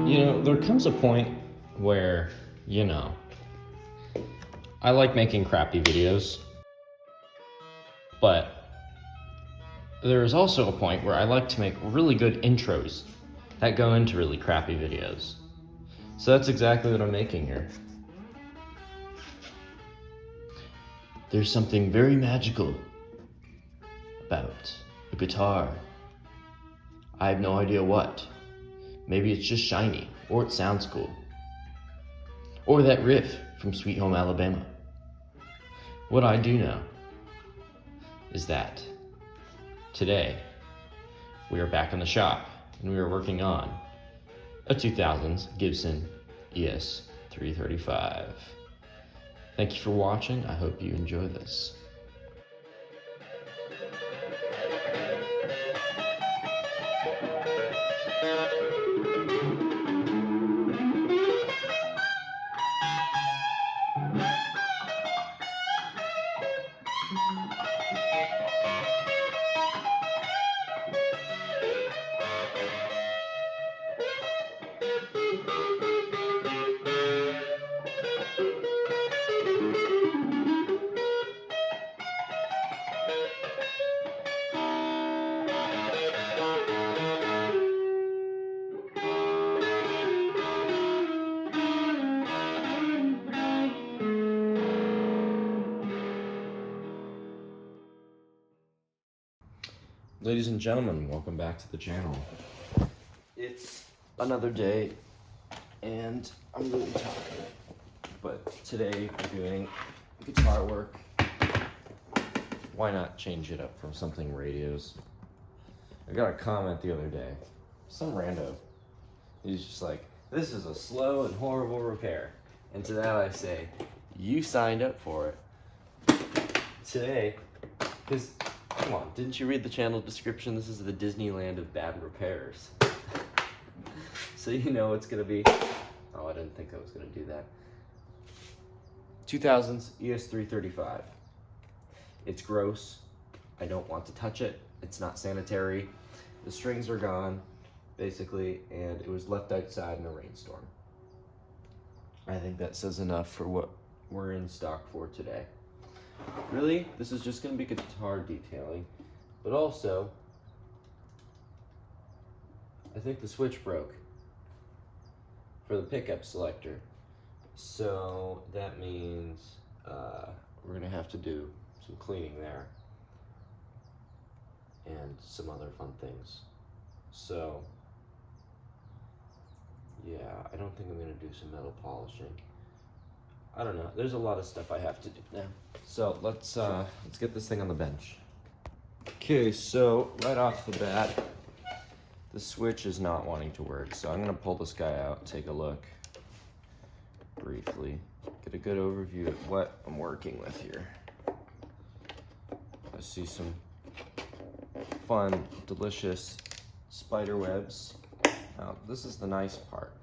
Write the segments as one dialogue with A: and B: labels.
A: You know, there comes a point where, I like making crappy videos, but there is also a point where I like to make really good intros that go into really crappy videos. So that's exactly what I'm making here. There's something very magical about a guitar. I have no idea what. Maybe it's just shiny, or it sounds cool. Or that riff from Sweet Home Alabama. What I do know is that today we are back in the shop and we are working on a 2000s Gibson ES335. Thank you for watching. I hope you enjoy this. Ladies and gentlemen, welcome back to the channel. It's another day and I'm really tired, but today we're doing guitar work. Why not change it up from something radios? I got a comment the other day, some rando. He's just like, this is a slow and horrible repair. And to that I say, you signed up for it. Today, because come on, didn't you read the channel description? This is the Disneyland of bad repairs. So you know it's gonna be, oh, I didn't think I was gonna do that. 2000s ES335. It's gross. I don't want to touch it. It's not sanitary. The strings are gone, basically, and it was left outside in a rainstorm. I think that says enough for what we're in stock for today. Really, this is just going to be guitar detailing, but also, I think the switch broke for the pickup selector. So that means we're going to have to do some cleaning there and some other fun things. So, yeah, I don't think I'm going to do some metal polishing. I don't know. There's a lot of stuff I have to do now. So let's get this thing on the bench. Okay, so right off the bat, the switch is not wanting to work. So I'm gonna pull this guy out, take a look briefly, get a good overview of what I'm working with here. I see some fun, delicious spider webs. Now, this is the nice part.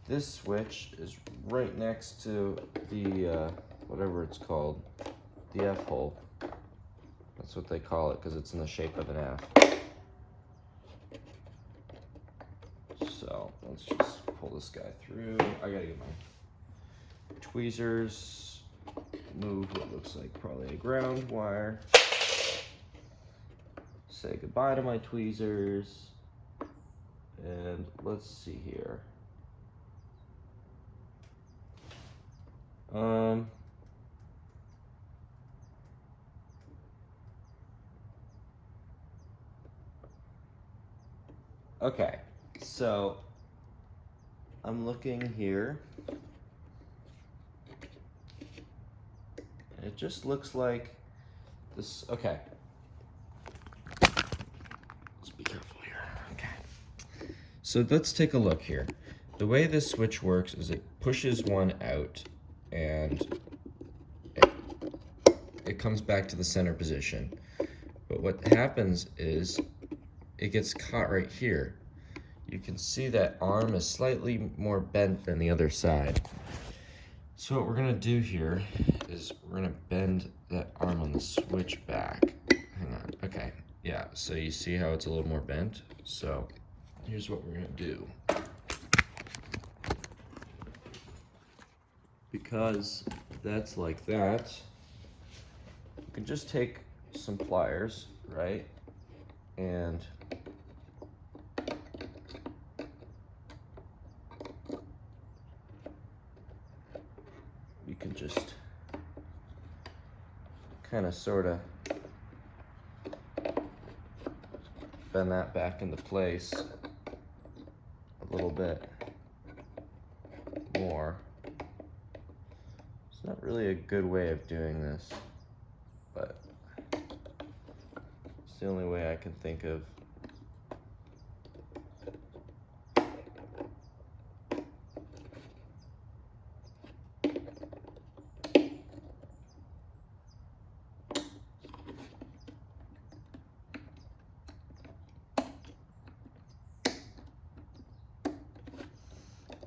A: This switch is right next to the, whatever it's called, the F-hole. That's what they call it because it's in the shape of an F. So let's just pull this guy through. I gotta get my tweezers, move what looks like probably a ground wire. Say goodbye to my tweezers. And let's see here. Okay, so I'm looking here. And it just looks like this. Okay. Let's be careful here. Okay. So let's take a look here. The way this switch works is it pushes one out and it comes back to the center position. But what happens is it gets caught right here. You can see that arm is slightly more bent than the other side. So what we're gonna do here is we're gonna bend that arm on the switch back. Hang on, okay. Yeah, so you see how it's a little more bent? So here's what we're gonna do. Because that's like that, you can just take some pliers, right? And you can just kind of sort of bend that back into place a little bit more. It's not really a good way of doing this, but it's the only way I can think of.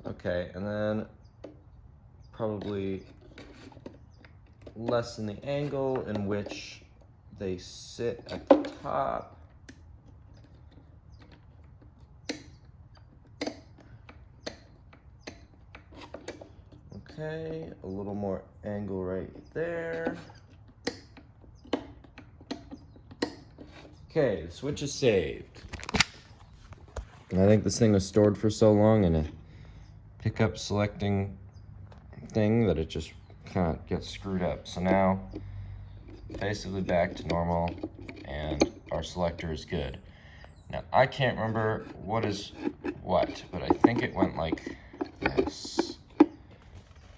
A: Okay, and then probably lessen the angle in which they sit at the top. Okay, a little more angle right there. Okay, the switch is saved. And I think this thing was stored for so long in a pickup selecting thing that it just kind of gets screwed up. So now, basically back to normal, and our selector is good. Now, I can't remember what is what, but I think it went like this.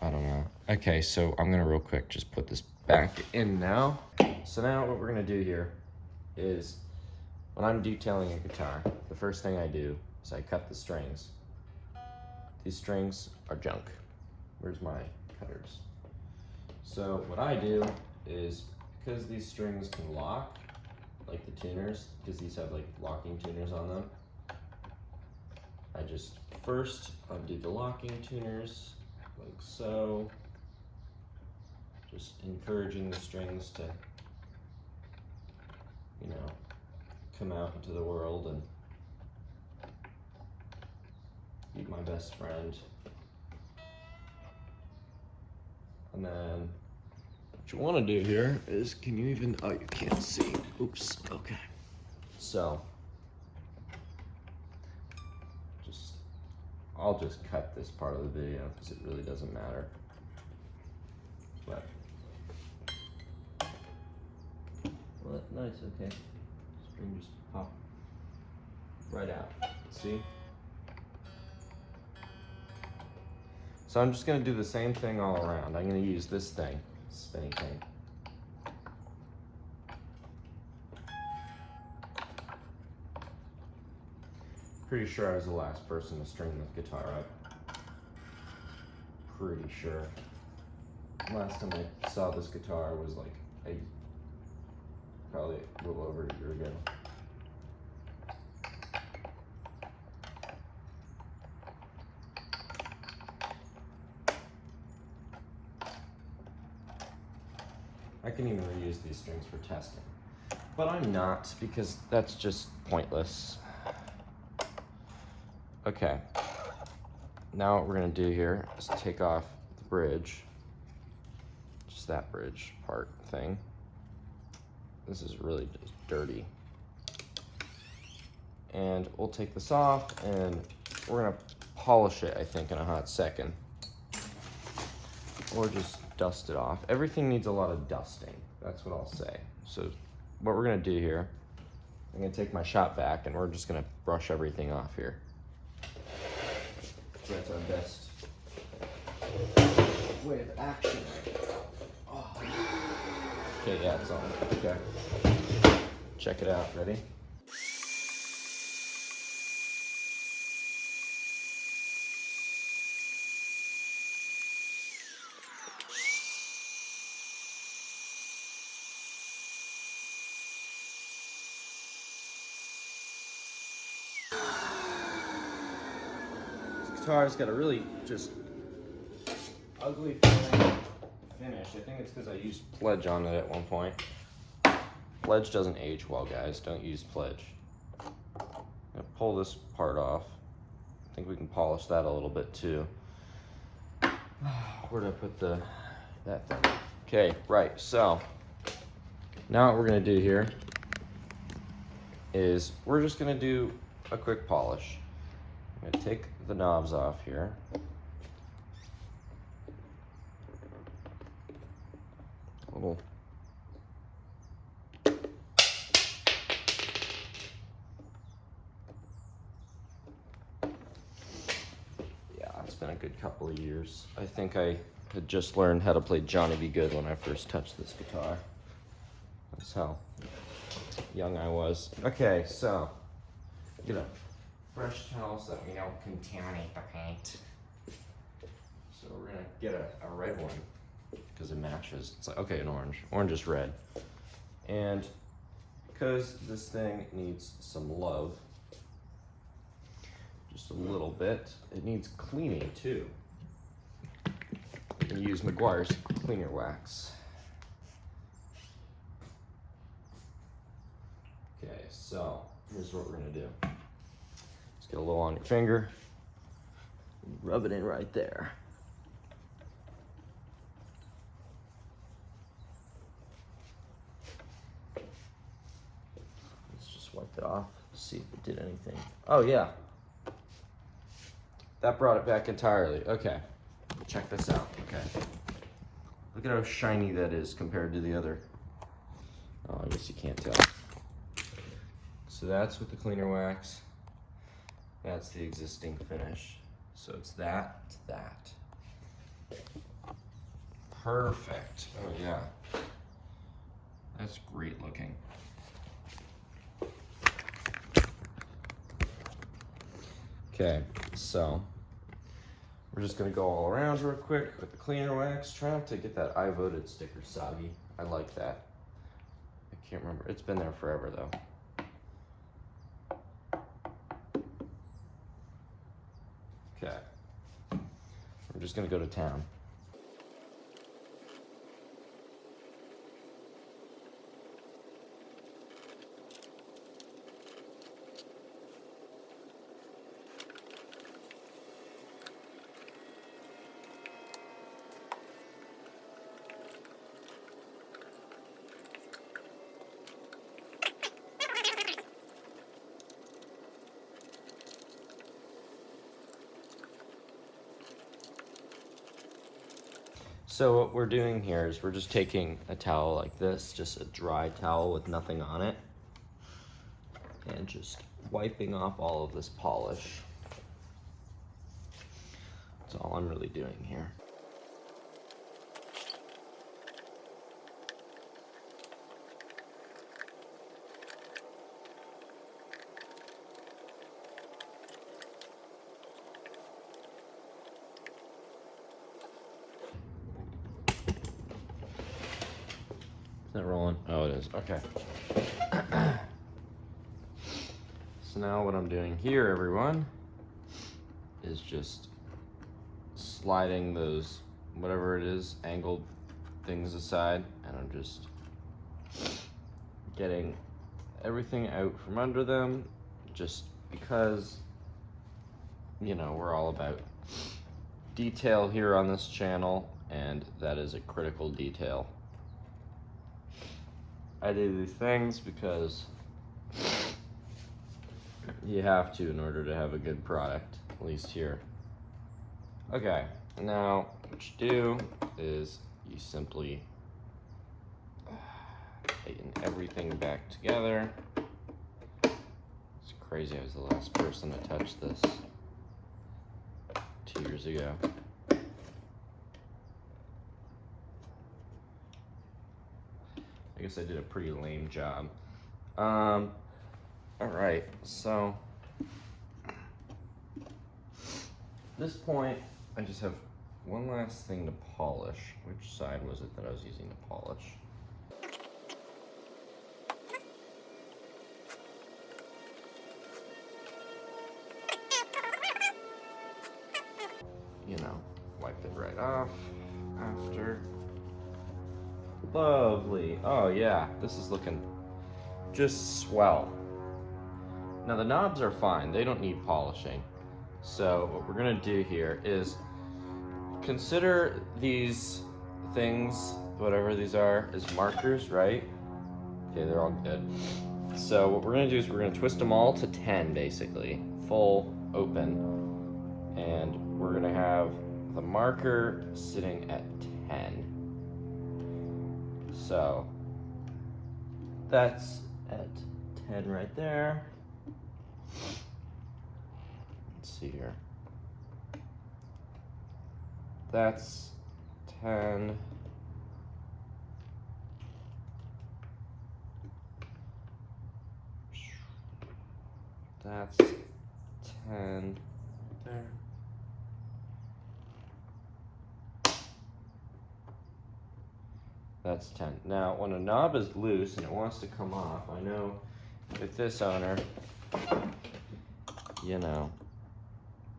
A: I don't know. Okay, so I'm gonna real quick just put this back in now. So now what we're gonna do here is, when I'm detailing a guitar, the first thing I do is I cut the strings. These strings are junk. Where's my cutters? So what I do is, because these strings can lock, like the tuners, because these have like locking tuners on them, I just first undo the locking tuners, like so, just encouraging the strings to, you know, come out into the world and be my best friend. And then what you want to do here is, can you even, oh, you can't see. Oops, okay. So, I'll just cut this part of the video because it really doesn't matter. But, well, nice, okay. String just pop right out, see? So I'm just gonna do the same thing all around. I'm gonna use this thing, spinning thing. Pretty sure I was the last person to string the guitar up. Pretty sure. Last time I saw this guitar was like probably a little over a year ago. I can even reuse these strings for testing, but I'm not, because that's just pointless. Okay, now what we're gonna do here is take off the bridge, just that bridge part thing. This is really just dirty. And we'll take this off and we're gonna polish it, I think, in a hot second. Or just dust it off. Everything needs a lot of dusting, that's what I'll say. So what we're gonna do here, I'm gonna take my shop vac and we're just gonna brush everything off here. So that's our best way of action. Oh. Okay, yeah, it's on. Okay. Check it out. Ready? This guitar's got a really just ugly feeling finish. I think it's because I used Pledge on it at one point. Pledge doesn't age well, guys. Don't use Pledge. I'm gonna pull this part off. I think we can polish that a little bit too. Where did I put that thing? Okay, right, so now what we're gonna do here is we're just gonna do a quick polish. I'm gonna take the knobs off here. Little. Yeah, it's been a good couple of years. I think I had just learned how to play Johnny B. Good when I first touched this guitar. That's how young I was. Okay, so get a fresh towel so that we don't contaminate the paint. So we're gonna get a red one because it matches. It's like, okay, an orange. Orange is red. And because this thing needs some love, just a little bit, it needs cleaning too. You can use McGuire's cleaner wax. Okay, so here's what we're gonna do. Just get a little on your finger, rub it in right there. Let's just wipe it off, see if it did anything. Oh yeah, that brought it back entirely. Okay, check this out, okay. Look at how shiny that is compared to the other. Oh, I guess you can't tell. So that's with the cleaner wax. That's the existing finish. So it's that, it's that. Perfect. Oh yeah. That's great looking. Okay, so we're just gonna go all around real quick with the cleaner wax. Try not to get that I voted sticker soggy. I like that. I can't remember. It's been there forever though. Okay. We're just gonna go to town. So what we're doing here is we're just taking a towel like this, just a dry towel with nothing on it, and just wiping off all of this polish. That's all I'm really doing here. Is that rolling? Oh, it is. Okay. So now what I'm doing here, everyone, is just sliding those, whatever it is, angled things aside, and I'm just getting everything out from under them, just because, you know, we're all about detail here on this channel, and that is a critical detail. I do these things because you have to in order to have a good product, at least here. Okay, now what you do is you simply tighten everything back together. It's crazy, I was the last person to touch this 2 years ago. I guess I did a pretty lame job. All right, so at this point, I just have one last thing to polish. Which side was it that I was using to polish? You know, wipe it right off after. Lovely. Oh yeah, this is looking just swell. Now the knobs are fine, they don't need polishing. So what we're gonna do here is consider these things, whatever these are, as markers, right? Okay, they're all good. So what we're gonna do is we're gonna twist them all to 10 basically, full open. And we're gonna have the marker sitting at 10. So that's at 10 right there. Let's see here. That's 10. That's 10 there. That's 10. Now, when a knob is loose and it wants to come off, I know with this owner, you know,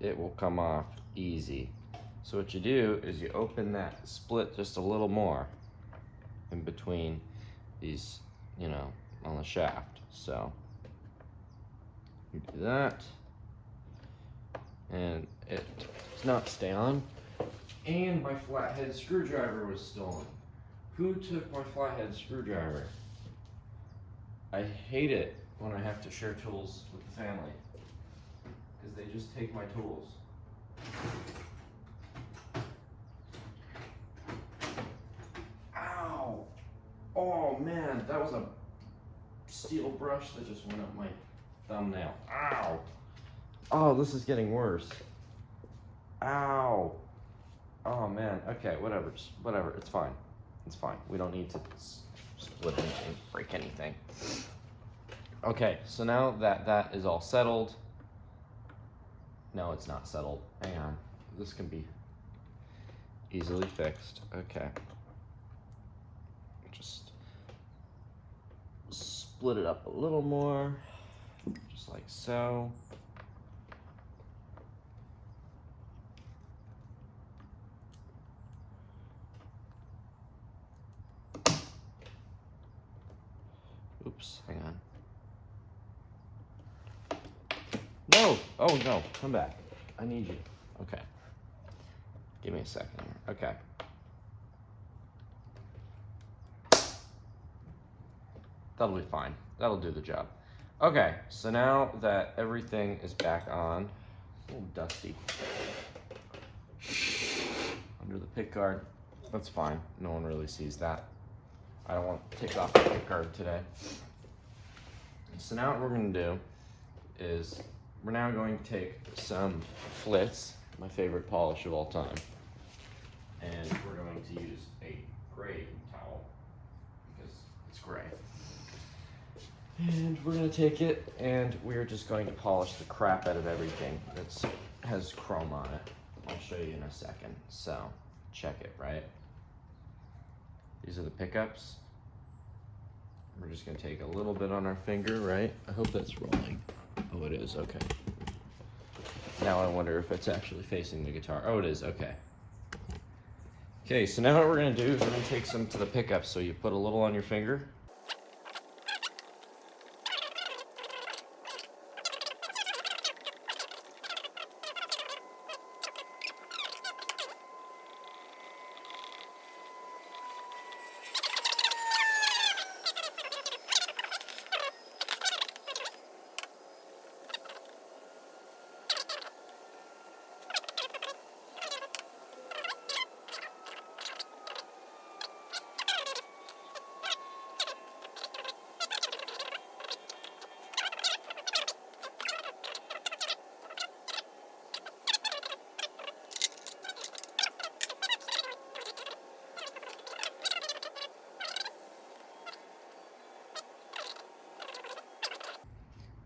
A: it will come off easy. So what you do is you open that split just a little more in between these, you know, on the shaft. So you do that, and it does not stay on. And my flathead screwdriver was stolen. Who took my flathead screwdriver? I hate it when I have to share tools with the family, because they just take my tools. Ow! Oh man, that was a steel brush that just went up my thumbnail. Ow! Oh, this is getting worse. Ow! Oh man, okay, whatever, just whatever, it's fine. It's fine. We don't need to split anything, break anything. Okay, so now that that is all settled, no, it's not settled. Hang on. This can be easily fixed. Okay. Just split it up a little more, just like so. Oops, hang on. No! Oh no, come back. I need you. Okay. Give me a second here. Okay. That'll be fine. That'll do the job. Okay, so now that everything is back on, a little dusty under the pick guard. That's fine. No one really sees that. I don't want to take off the pick guard today. So now what we're going to do is we're now going to take some Flitz, my favorite polish of all time, and we're going to use a gray towel because it's gray. And we're going to take it and we're just going to polish the crap out of everything that has chrome on it. I'll show you in a second. So check it, right? These are the pickups. We're just gonna take a little bit on our finger, right? I hope that's rolling. Oh, it is, okay. Now I wonder if it's actually facing the guitar. Oh, it is, okay. Okay, so now what we're gonna do is we're gonna take some to the pickup. So you put a little on your finger.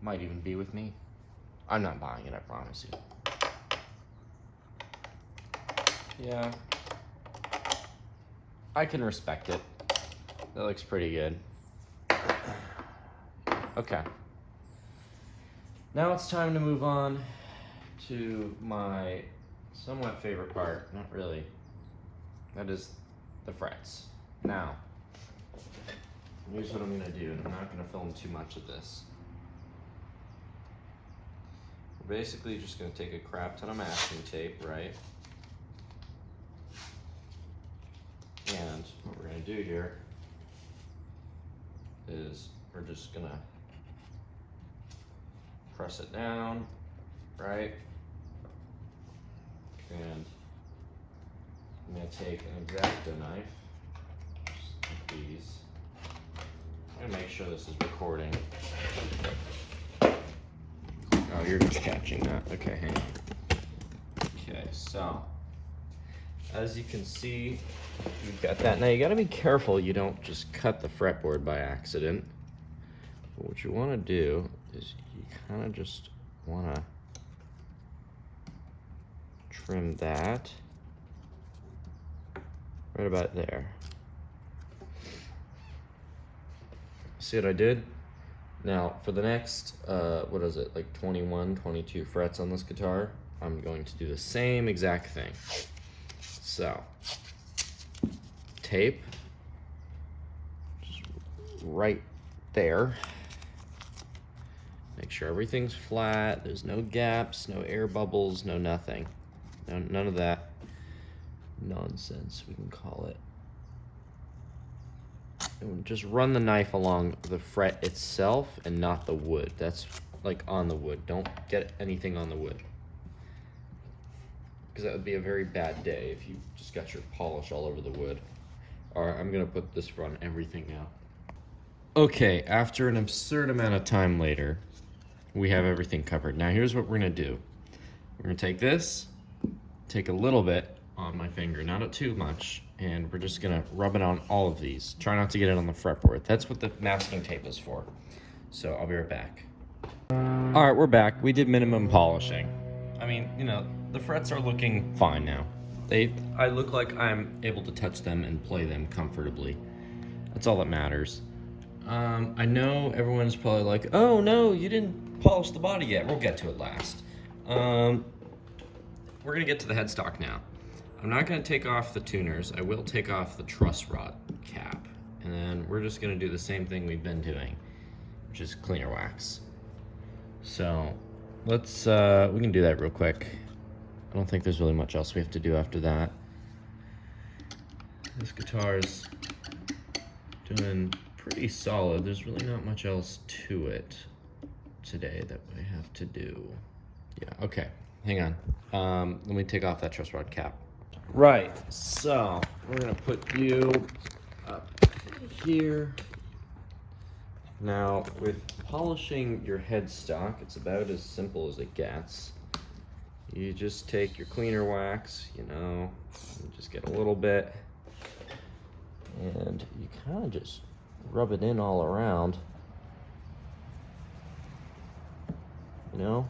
A: Might even be with me. I'm not buying it, I promise you. Yeah. I can respect it. That looks pretty good. Okay. Now it's time to move on to my somewhat favorite part. Not really. That is the frets. Now, here's what I'm gonna do, and I'm not gonna film too much of this. we're basically just gonna take a crap ton of masking tape, right? And what we're gonna do here is we're just gonna press it down, right? And I'm gonna take an X-Acto knife, just like these. I'm gonna make sure this is recording. Oh, you're just catching that. Okay, hang on. Okay, so as you can see, you've got that. Now you gotta be careful you don't just cut the fretboard by accident. But what you wanna do is you kinda just wanna trim that right about there. See what I did? Now for the next, what is it, like 21, 22 frets on this guitar, I'm going to do the same exact thing. So, tape, just right there. Make sure everything's flat, there's no gaps, no air bubbles, no nothing. None of that nonsense, we can call it. And just run the knife along the fret itself and not the wood. That's like on the wood. Don't get anything on the wood, because that would be a very bad day if you just got your polish all over the wood. All right, I'm gonna put this on everything now. Okay, after an absurd amount of time later, we have everything covered. Now here's what we're gonna do. We're gonna take this, take a little bit on my finger, not too much, and we're just gonna rub it on all of these. Try not to get it on the fretboard. That's what the masking tape is for. So I'll be right back. All right, we're back. We did minimum polishing. I mean, you know, the frets are looking fine now. I look like I'm able to touch them and play them comfortably. That's all that matters. I know everyone's probably like, oh no, you didn't polish the body yet. We'll get to it last. We're gonna get to the headstock now. I'm not gonna take off the tuners. I will take off the truss rod cap. And then we're just gonna do the same thing we've been doing, which is cleaner wax. So let's, we can do that real quick. I don't think there's really much else we have to do after that. This guitar's doing pretty solid. There's really not much else to it today that we have to do. Yeah, okay, hang on. Let me take off that truss rod cap. Right, so we're gonna put you up here. Now, with polishing your headstock, it's about as simple as it gets. You just take your cleaner wax, you know, you just get a little bit, and you kind of just rub it in all around, you know?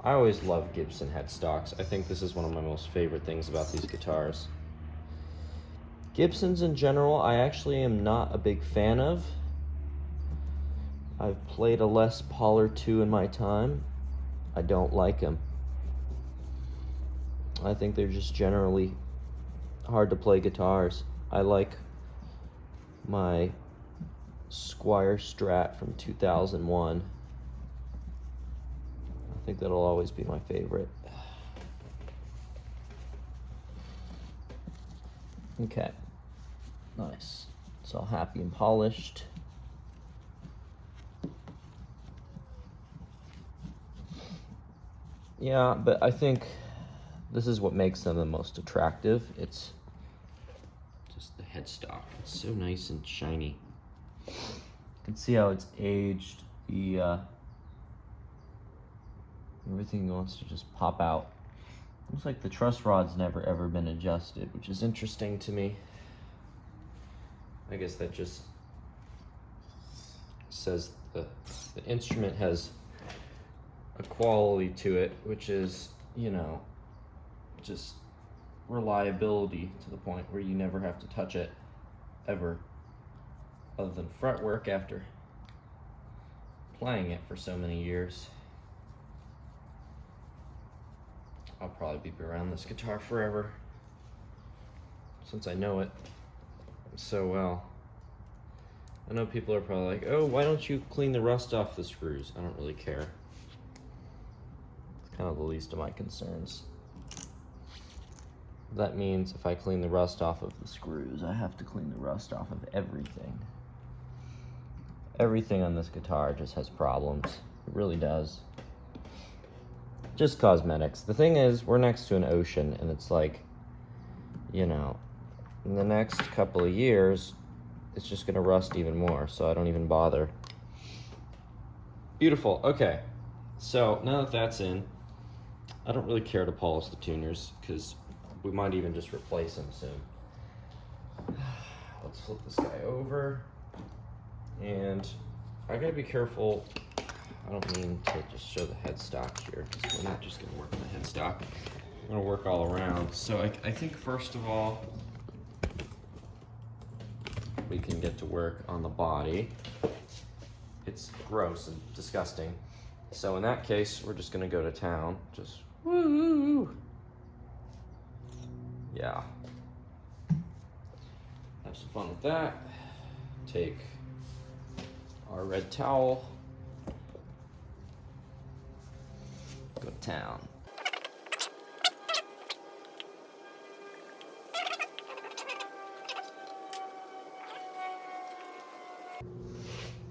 A: I always love Gibson headstocks. I think this is one of my most favorite things about these guitars. Gibsons in general, I actually am not a big fan of. I've played a Les Paul or two in my time. I don't like them. I think they're just generally hard to play guitars. I like my Squier Strat from 2001. I think that'll always be my favorite. Okay, nice. It's all happy and polished. Yeah, but I think this is what makes them the most attractive. It's just the headstock. It's so nice and shiny. You can see how it's aged. Everything wants to just pop out. Looks like the truss rod's never ever been adjusted, which is interesting to me. I guess that just says the instrument has a quality to it, which is, you know, just reliability to the point where you never have to touch it ever, other than fretwork after playing it for so many years. I'll probably be around this guitar forever, since I know it so well. I know people are probably like, oh, why don't you clean the rust off the screws? I don't really care. It's kind of the least of my concerns. That means if I clean the rust off of the screws, I have to clean the rust off of everything. Everything on this guitar just has problems. It really does. Just cosmetics. The thing is, we're next to an ocean, and it's like, you know, in the next couple of years, it's just gonna rust even more, so I don't even bother. Beautiful, okay. So now that that's in, I don't really care to polish the tuners, because we might even just replace them soon. Let's flip this guy over. And I gotta be careful. I don't mean to just show the headstock here, because we're not just gonna work on the headstock. We're gonna work all around. So I think first of all, we can get to work on the body. It's gross and disgusting. So in that case, we're just gonna go to town. Just woo. Yeah. Have some fun with that. Take our red towel. Go to town.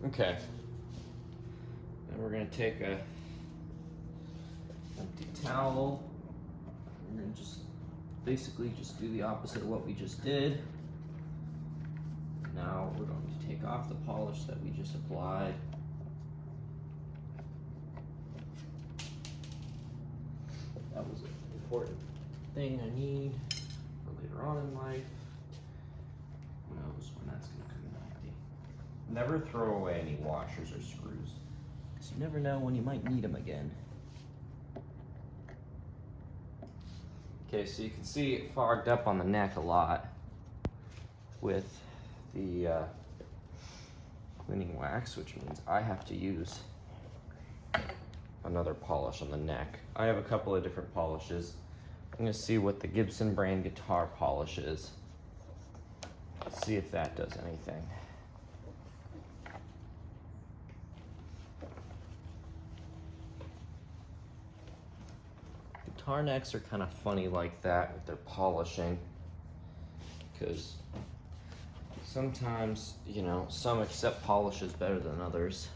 A: Okay. Then we're gonna take a empty towel. We're gonna just basically just do the opposite of what we just did. Now we're going to take off the polish that we just applied. That was an important thing I need for later on in life. Who knows when that's going to come in handy. Never throw away any washers or screws, because you never know when you might need them again. Okay, so you can see it fogged up on the neck a lot with the cleaning wax, which means I have to use another polish on the neck. I have a couple of different polishes. I'm gonna see what the Gibson brand guitar polish is. See if that does anything. Guitar necks are kind of funny like that with their polishing, because sometimes, you know, some accept polishes better than others.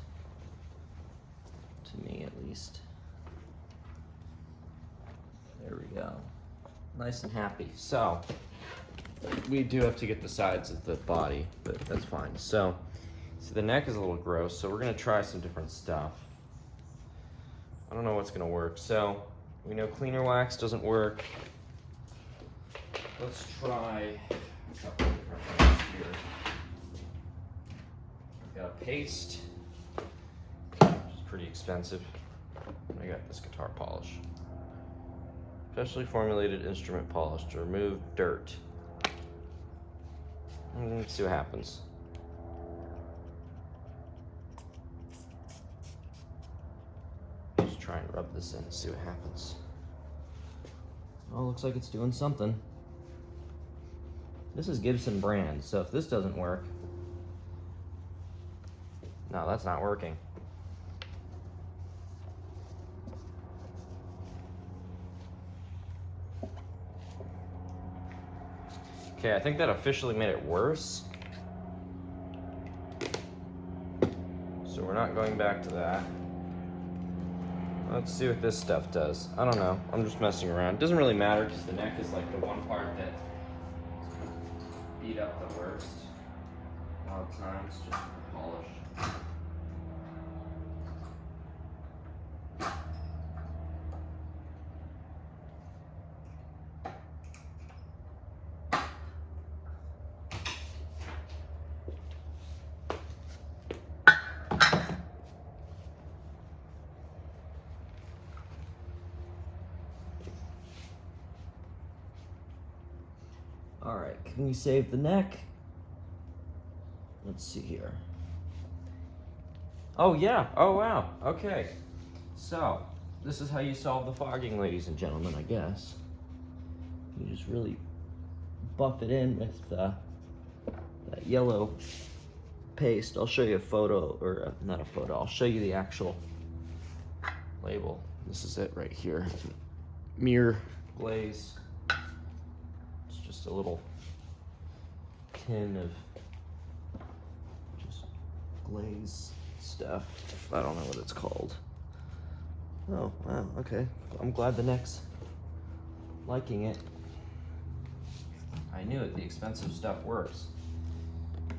A: To me, at least. There we go. Nice and happy. So, we do have to get the sides of the body, but that's fine. So the neck is a little gross, so we're gonna try some different stuff. I don't know what's gonna work. So, we know cleaner wax doesn't work. Let's try a couple of different things here. I've got a paste, which is pretty expensive. I got this guitar polish. Specially formulated instrument polish to remove dirt. Let's see what happens. Just try and rub this in and see what happens. Oh, looks like it's doing something. This is Gibson brand, so if this doesn't work, no, that's not working. Okay, I think that officially made it worse. So we're not going back to that. Let's see what this stuff does. I don't know, I'm just messing around. It doesn't really matter because the neck is like the one part that beat up the worst. A lot of times, just the polish. All right, can we save the neck? Let's see here. Oh yeah, oh wow, okay. So, this is how you solve the fogging, ladies and gentlemen, I guess. You just really buff it in with that yellow paste. I'll show you a photo, or not a photo, I'll show you the actual label. This is it right here. Mirror glaze. It's just a little tin of just glaze stuff. I don't know what it's called. Oh, wow, okay. I'm glad the neck's liking it. I knew it, the expensive stuff works.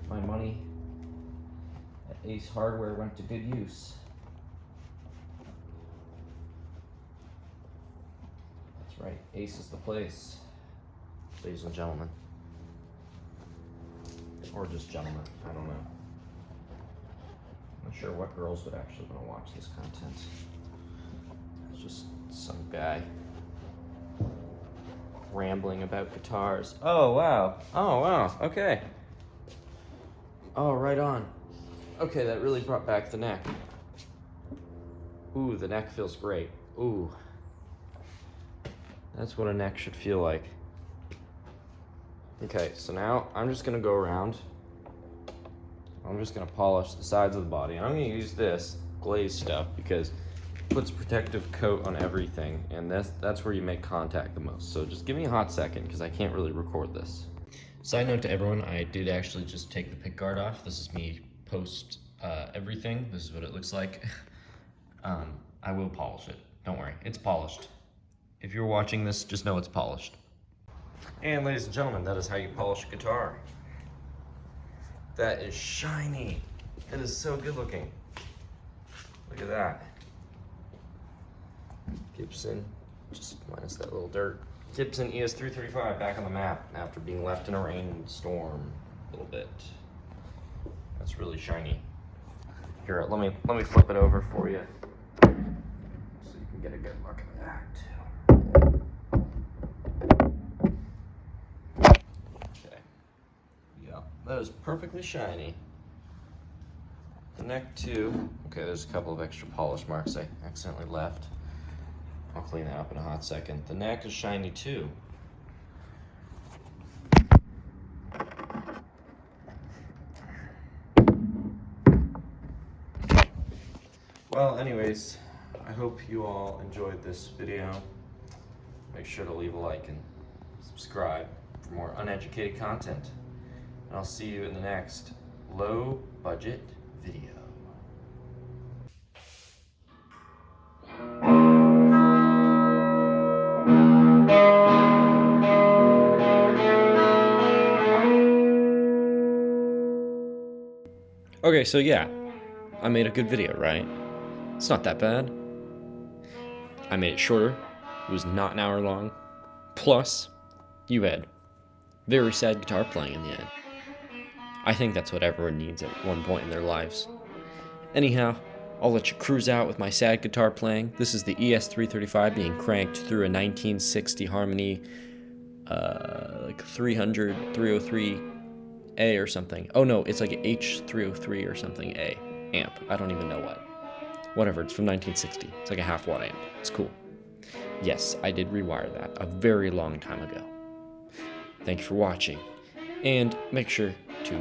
A: My money at Ace Hardware went to good use. That's right, Ace is the place, ladies and gentlemen. Or just gentlemen, I don't know. I'm not sure what girls would actually want to watch this content. It's just some guy rambling about guitars. Oh wow, okay. Oh, right on. Okay, that really brought back the neck. Ooh, the neck feels great. Ooh. That's what a neck should feel like. Okay, so now I'm just gonna go around. I'm just gonna polish the sides of the body. I'm gonna use this glaze stuff because it puts a protective coat on everything, and that's where you make contact the most. So just give me a hot second because I can't really record this. Side note to everyone, I did actually just take the pick guard off. This is me post everything. This is what it looks like. I will polish it. Don't worry, it's polished. If you're watching this, just know it's polished. And ladies and gentlemen, that is how you polish a guitar. That is shiny. It is so good looking. Look at that. Gibson, just minus that little dirt. Gibson ES335 back on the map after being left in a rainstorm a little bit. That's really shiny. Here, let me flip it over for you so you can get a good look at that too. Okay. Yeah, that is perfectly shiny. The neck too. Okay, there's a couple of extra polish marks I accidentally left. I'll clean that up in a hot second. The neck is shiny too. Well, anyways, I hope you all enjoyed this video. Make sure to leave a like and subscribe for more uneducated content. And I'll see you in the next low budget video. Okay, so yeah, I made a good video, right? It's not that bad. I made it shorter. It was not an hour long. Plus, you had very sad guitar playing in the end. I think that's what everyone needs at one point in their lives. Anyhow, I'll let you cruise out with my sad guitar playing. This is the ES335 being cranked through a 1960 Harmony, like 303A or something. Oh no, it's like an H303 or something A amp. I don't even know what. Whatever, it's from 1960. It's like a half-watt amp. It's cool. Yes, I did rewire that a very long time ago. Thank you for watching. And make sure to,